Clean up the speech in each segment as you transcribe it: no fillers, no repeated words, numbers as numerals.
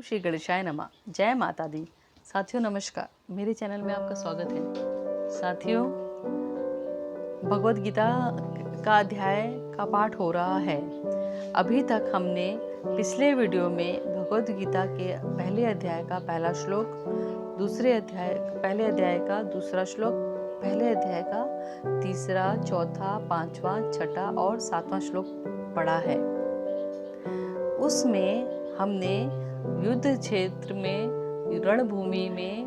श्री गणेशाय नमः। जय माता दी। साथियों नमस्कार, मेरे चैनल में आपका स्वागत है। साथियों, भगवत गीता का अध्याय का पाठ हो रहा है। अभी तक हमने पिछले वीडियो में भगवत गीता के पहले अध्याय का पहला श्लोक, पहले अध्याय का दूसरा श्लोक, पहले अध्याय का तीसरा, चौथा, पांचवा, छठा और सातवां श्लोक पढ़ा है। उसमें हमने युद्ध क्षेत्र में, रणभूमि में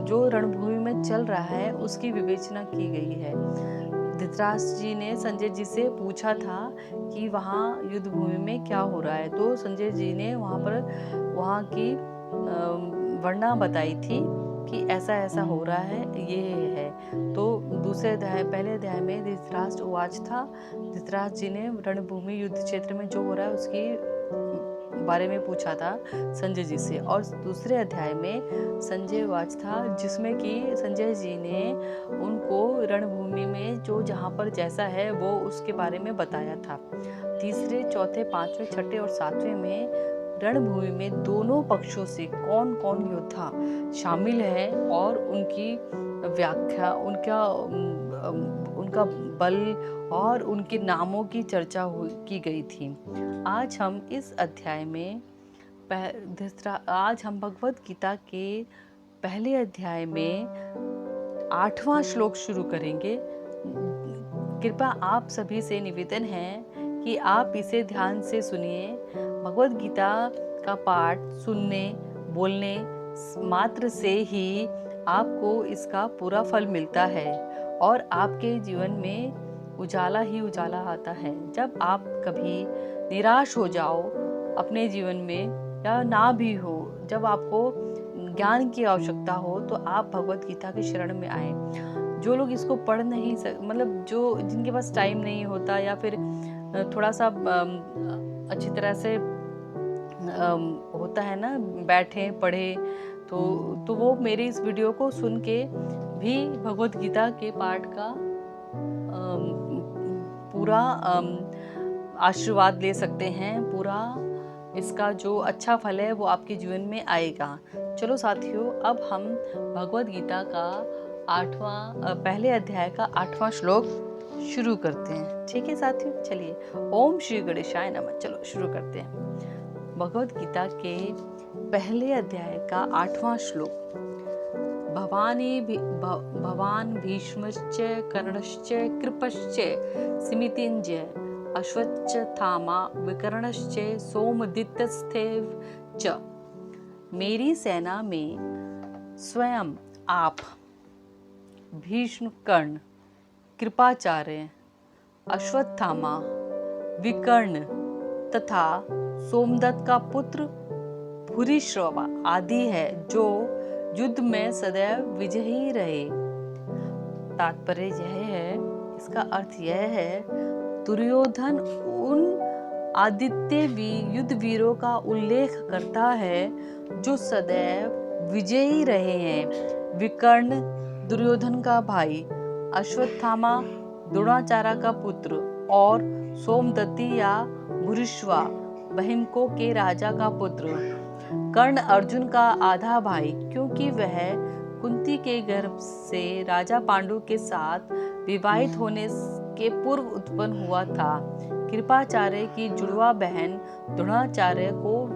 जो रणभूमि में चल रहा है उसकी विवेचना की गई है। धृतराष्ट्र जी ने संजय जी से पूछा था कि वहाँ युद्ध भूमि में क्या हो रहा है, तो संजय जी ने वहाँ की वर्णना बताई थी कि ऐसा ऐसा हो रहा है, ये है। तो पहले अध्याय में धृतराष्ट्र उवाच था। धृतराष्ट्र जी ने रणभूमि युद्ध क्षेत्र में जो हो रहा है उसकी बारे में पूछा था संजय जी से, और दूसरे अध्याय में संजय उवाच था, जिसमें कि संजय जी ने उनको रणभूमि में जो जहाँ पर जैसा है वो उसके बारे में बताया था। तीसरे, चौथे, पांचवें, छठे और सातवें में रणभूमि में दोनों पक्षों से कौन कौन योद्धा शामिल है और उनकी व्याख्या, उनका बल और उनके नामों की चर्चा की गई थी। आज हम भगवत गीता के पहले अध्याय में 8वां श्लोक शुरू करेंगे। कृपया आप सभी से निवेदन है कि आप इसे ध्यान से सुनिए। भगवत गीता का पाठ सुनने, बोलने मात्र से ही आपको इसका पूरा फल मिलता है और आपके जीवन में उजाला ही उजाला आता है। जब आप कभी निराश हो जाओ अपने जीवन में या ना भी हो, जब आपको ज्ञान की आवश्यकता हो, तो आप भगवत गीता के शरण में आए। जो लोग इसको पढ़ नहीं जो जिनके पास टाइम नहीं होता या फिर थोड़ा सा अच्छी तरह से होता है ना, बैठे पढ़े, तो वो मेरे इस वीडियो को सुन के भी भगवत गीता के पाठ का पूरा आशीर्वाद ले सकते हैं। पूरा इसका जो अच्छा फल है वो आपके जीवन में आएगा। चलो साथियों, अब हम भगवत गीता का पहले अध्याय का 8वां श्लोक शुरू करते हैं। ठीक है साथियों, चलिए। ओम श्री गणेशाय नमः। चलो शुरू करते हैं। भगवत गीता के पहले अध्याय का 8वां श्लोक। भवान भीष्मश्च कर्णश्च कृपश्च सिमितिञ्जय अश्वत्थामा विकर्णश्च सोमदित्यस्थैव च। मेरी सेना में स्वयं आप, भीष्म, कर्ण, कृपाचार्य, अश्वत्थामा, विकर्ण तथा सोमदत्त का पुत्र भूरिश्रवा आदि है, जो युद्ध में सदैव विजयी रहे। तात्पर्य यह है, इसका अर्थ यह है, दुर्योधन उन आदित्य युद्ध वीरों का उल्लेख करता है जो सदैव विजयी रहे हैं। विकर्ण दुर्योधन का भाई, अश्वत्थामा द्रोणाचार्य का पुत्र और सोमदत्ती या भूरिश्रवा बहिमको के राजा का पुत्र। कर्ण अर्जुन का आधा भाई, क्योंकि वह कुंती के गर्भ से राजा पांडु के साथ विवाहित होने के पूर्व उत्पन्न हुआ था। कृपाचार्य की जुड़वा बहन द्रोणाचार्य को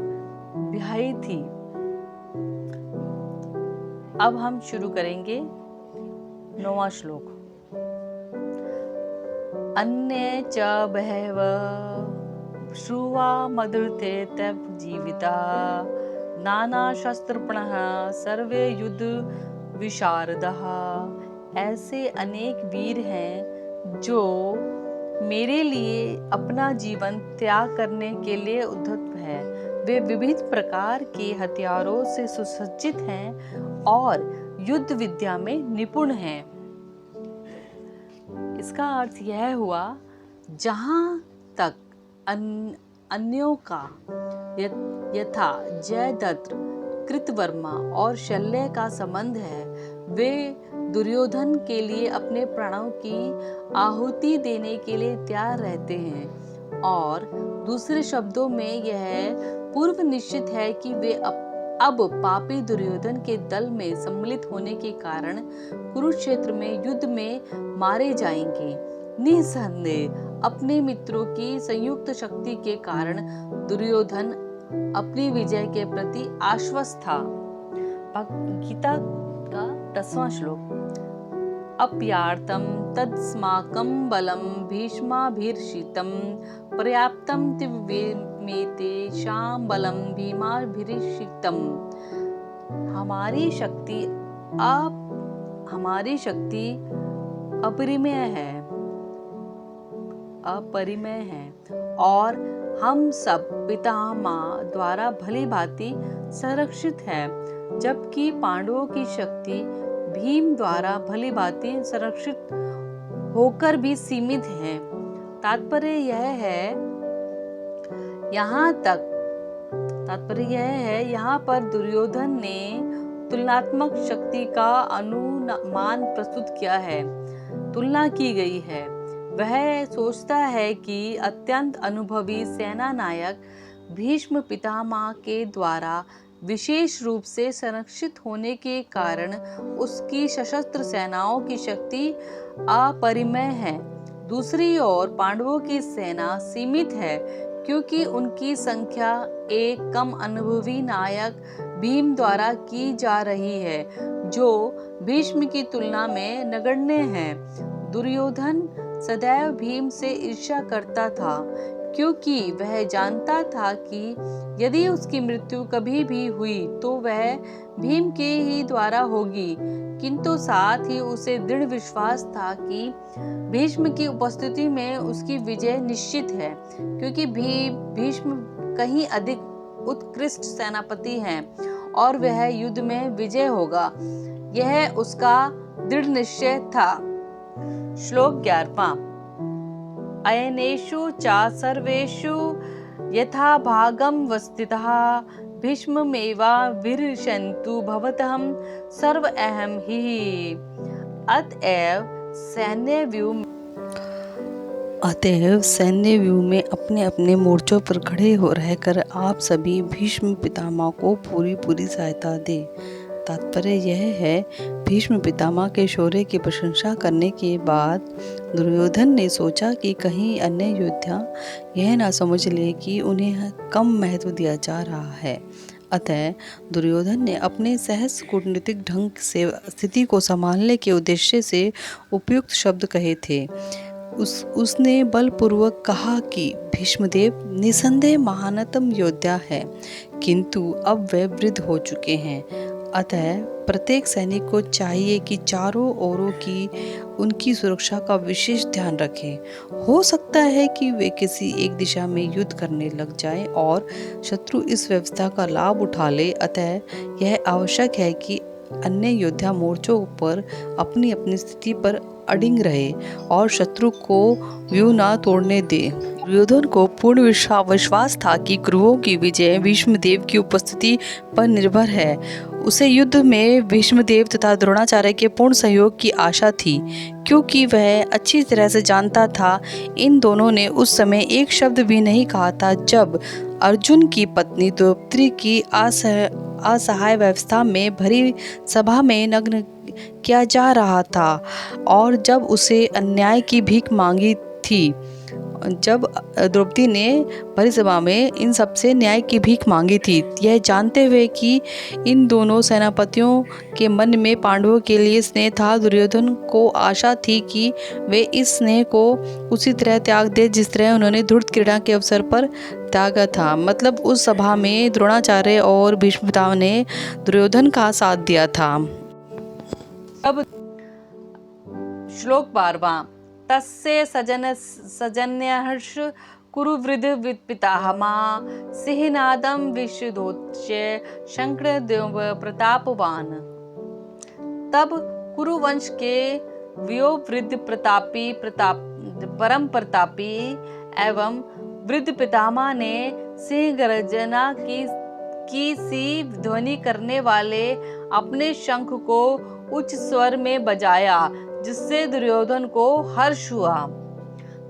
ब्याही थी। अब हम शुरू करेंगे 9वां श्लोक। अन्ये च बहव श्रुवा मदृते तव जीविता नाना शस्त्रपणः सर्वे युद्ध विशारदः। ऐसे अनेक वीर हैं जो मेरे लिए अपना जीवन त्याग करने के लिए उद्यत है। वे विविध प्रकार के हथियारों से सुसज्जित हैं और युद्ध विद्या में निपुण हैं। इसका अर्थ यह हुआ, जहाँ तक अन्यों का यथा जयद्रथ, कृतवर्मा और शल्य का संबंध है, वे दुर्योधन के लिए अपने प्राणों की आहुति देने के लिए तैयार रहते हैं। और दूसरे शब्दों में यह पूर्व निश्चित है कि वे अब पापी दुर्योधन के दल में सम्मिलित होने के कारण कुरुक्षेत्र में युद्ध में मारे जाएंगे। निसंदेह अपने मित्रों की संयुक्त शक्ति के कारण दुर्योधन अपनी विजय के प्रति आश्वस्त था। गीता का 10वां श्लोक। अप्यार्तं तदस्माकं बलं भीष्माभिर्षितं पर्याप्तं तिव्यमेतेषां बलं भीमाभिर्षितं। हमारी शक्ति अपरिमेय है और हम सब पितामह द्वारा भली भांति संरक्षित है, जबकि पांडवों की शक्ति भीम द्वारा भली भांति संरक्षित होकर भी सीमित है। तात्पर्य यह है यहाँ पर दुर्योधन ने तुलनात्मक शक्ति का अनुमान प्रस्तुत किया है, तुलना की गई है। वह सोचता है कि अत्यंत अनुभवी सेना नायक भीष्म पितामह के द्वारा विशेष रूप से संरक्षित होने के कारण उसकी सशस्त्र सेनाओं की शक्ति अपरिमेय है। दूसरी ओर पांडवों की सेना सीमित है, क्योंकि उनकी संख्या एक कम अनुभवी नायक भीम द्वारा की जा रही है, जो भीष्म की तुलना में नगण्य है। दुर्योधन सदैव भीम से ईर्ष्या करता था, क्योंकि वह जानता था कि यदि उसकी मृत्यु कभी भी हुई तो वह भीम के ही द्वारा होगी, किंतु साथ ही उसे दृढ़ विश्वास था कि भीष्म की उपस्थिति में उसकी विजय निश्चित है, क्योंकि भीष्म कहीं अधिक उत्कृष्ट सेनापति हैं और वह युद्ध में विजय होगा। यह उसका दृढ़ निश्चय था। श्लोक 11वां। अयनेषु च सर्वेषु यथा भागं वस्थितः भीष्ममेवाभिर्षन्तु भवतः सर्व अहं हि। अतएव सैन्य व्यूह में अपने अपने मोर्चों पर खड़े हो रहकर आप सभी भीष्म पितामह को पूरी सहायता दें। तात्पर्य यह है, भीष्म पितामह के शौर्य की प्रशंसा करने के बाद दुर्योधन ने सोचा कि कहीं अन्य योद्धा यह ना समझ ले कि उन्हें कम महत्व दिया जा रहा है। अतः दुर्योधन ने अपने सहज कूटनीतिक ढंग से स्थिति को संभालने के उद्देश्य से उपयुक्त शब्द कहे थे। उसने बलपूर्वक कहा कि भीष्मदेव निसंदेह महानतम योद्धा है, किंतु अब वे वृद्ध हो चुके हैं। अतः प्रत्येक सैनिक को चाहिए कि चारों ओरों की उनकी सुरक्षा का विशेष ध्यान रखें। हो सकता है कि वे किसी एक दिशा में युद्ध करने लग जाएं और शत्रु इस व्यवस्था का लाभ उठा ले। अतः यह आवश्यक है कि अन्य योद्धा मोर्चों पर अपनी अपनी स्थिति पर अडिग रहे और शत्रु को व्यूह न तोड़ने दे। दुर्योधन को पूर्ण विश्वास था कि कुरुओं की विजय भीष्मदेव की उपस्थिति पर निर्भर है। उसे युद्ध में भीष्मदेव तथा द्रोणाचार्य के पूर्ण सहयोग की आशा थी, क्योंकि वह अच्छी तरह से जानता था इन दोनों ने उस समय एक शब्द भी नहीं कहा था जब अर्जुन की पत्नी द्रौपदी की असहाय व्यवस्था में भरी सभा में नग्न किया जा रहा था और जब उसे अन्याय की भीख मांगी थी। जब द्रौपदी ने भरी सभा में इन सबसे न्याय की भीख मांगी थी, यह जानते हुए कि इन दोनों सेनापतियों के मन में पांडवों के लिए स्नेह था, दुर्योधन को आशा थी कि वे इस स्नेह को उसी तरह त्याग दे जिस तरह उन्होंने धूर्त क्रीड़ा के अवसर पर त्यागा था। मतलब उस सभा में द्रोणाचार्य और भीष्म पितामह ने दुर्योधन का साथ दिया था। अब श्लोक 12वां। तस्य सजन्यहर्ष कुरुवृद्ध पितामह सिंहनादं विशुद्धोच्च शंकरदेव प्रतापवान। तब कुरुवंश के वयोवृद्ध परम प्रतापी एवं वृद्ध पितामह ने सिंह गर्जना की सी ध्वनि करने वाले अपने शंख को उच्च स्वर में बजाया, जिससे दुर्योधन को हर्ष हुआ।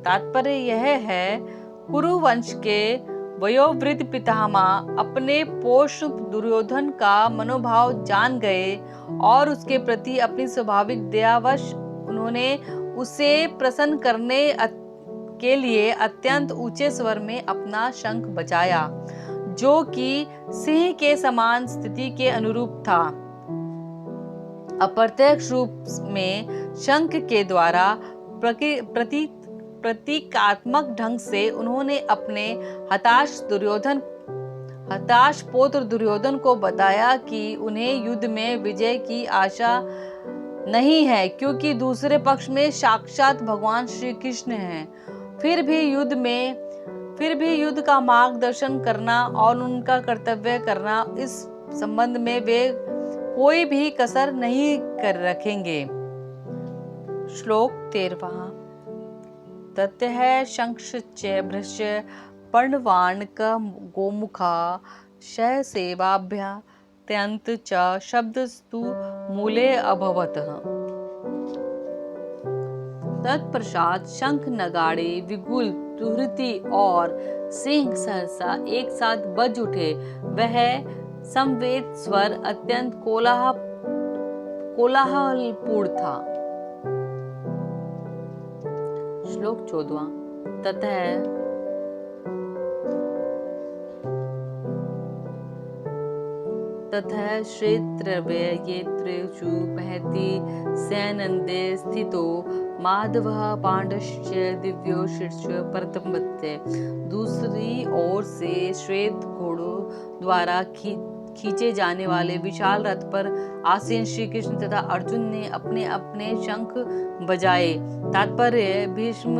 तात्पर्य यह है, कुरुवंश के वयोवृद्ध पितामह अपने पोष्य दुर्योधन का मनोभाव जान गए और उसके प्रति अपनी स्वाभाविक दयावश उन्होंने उसे प्रसन्न करने के लिए अत्यंत ऊंचे स्वर में अपना शंख बजाया, जो कि सिंह के समान स्थिति के अनुरूप था। अप्रत्यक्ष रूप में शंख के द्वारा प्रतीकात्मक ढंग से उन्होंने अपने हताश पौत्र दुर्योधन को बताया कि उन्हें युद्ध में विजय की आशा नहीं है, क्योंकि दूसरे पक्ष में साक्षात भगवान श्री कृष्ण हैं। फिर भी युद्ध का मार्गदर्शन करना और उनका कर्तव्य करना, इस संबंध में वे कोई भी कसर नहीं कर रखेंगे। श्लोक 13। ततः शंखश्च भृश्च पर्णवाणक गोमुखा शयसेवाभ्यत्यंत च शब्दस्तु मूले अभवत्। तत्पश्चात शंख नगाड़े विगुल तुरती और सिंह सहसा एक साथ बज उठे। वह समवेत स्वर अत्यंत कोलाहलपूर्ण था। श्लोक 14। ततः श्रेत्रव्ययेत्रेषु महति सैनन्दे स्थितो माधवः पांडश्च दिव्यो शीर्ष प्रतमत्ते। दूसरी ओर से श्वेत घोड़ों द्वारा खींचे जाने वाले विशाल रथ पर आसीन श्री कृष्ण तथा अर्जुन ने अपने अपने शंख बजाए। तात्पर्य, भीष्म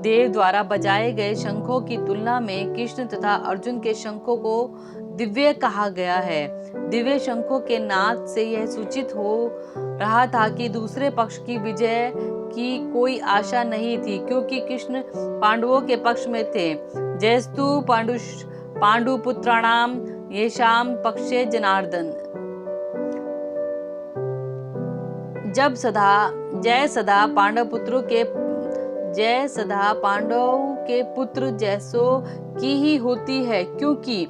देव द्वारा बजाए गए शंखों की तुलना में कृष्ण तथा अर्जुन के शंखों को दिव्य कहा गया है। दिव्य शंखों के नाद से यह सूचित हो रहा था कि दूसरे पक्ष की विजय की कोई आशा नहीं थी, क्योंकि कृष्ण पांडवों के पक्ष में थे। जयस्तु पांडुपुत्राणाम येषाम पक्षे जनार्दन। जय सदा पांडवों के पुत्र जैसों की ही होती है, क्योंकि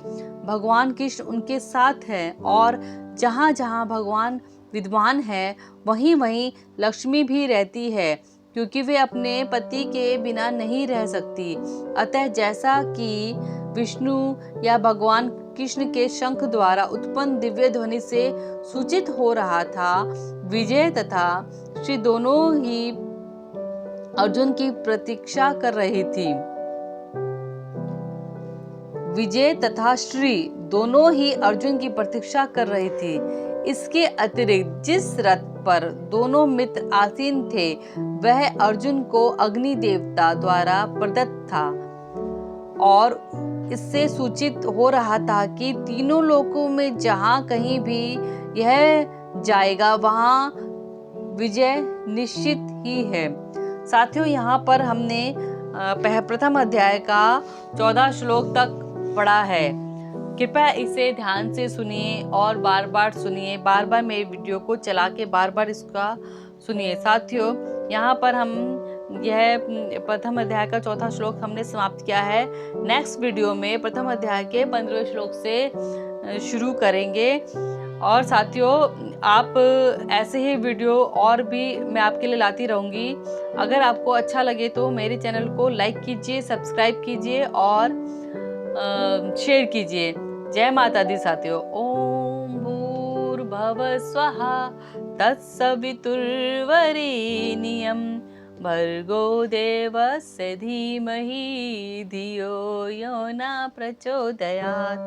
भगवान कृष्ण उनके साथ है, और जहाँ जहाँ भगवान विद्वान है वहीं वहीं लक्ष्मी भी रहती है, क्योंकि वे अपने पति के बिना नहीं रह सकती। अतः जैसा कि विष्णु या भगवान कृष्ण के शंख द्वारा उत्पन्न दिव्य ध्वनि से सूचित हो रहा था, विजय तथा श्री दोनों ही अर्जुन की प्रतीक्षा कर रही थी। विजय तथा श्री दोनों ही अर्जुन की प्रतीक्षा कर रही थी। इसके अतिरिक्त जिस रथ पर दोनों मित्र आसीन थे, वह अर्जुन को अग्नि देवता द्वारा प्रदत्त था, और इससे सूचित हो रहा था कि तीनों लोकों में जहां कहीं भी यह जाएगा, वहां विजय निश्चित ही है। साथियों, यहाँ पर हमने प्रथम अध्याय का 14 श्लोक तक पढ़ा है। कृपया इसे ध्यान से सुनिए और बार बार सुनिए, बार बार मेरी वीडियो को चला के बार बार इसका सुनिए। साथियों, यहाँ पर हम यह प्रथम अध्याय का 4था श्लोक हमने समाप्त किया है। नेक्स्ट वीडियो में प्रथम अध्याय के 15वें श्लोक से शुरू करेंगे। और साथियों, आप ऐसे ही वीडियो और भी मैं आपके लिए लाती रहूँगी। अगर आपको अच्छा लगे तो मेरे चैनल को लाइक कीजिए, सब्सक्राइब कीजिए और शेयर कीजिए। जय माता दी साथियों। ओम भूर्भुवः स्वः तत्सवितुर्वरेण्यं भर्गो देवस्य धीमहि धियो यो न प्रचोदयात्।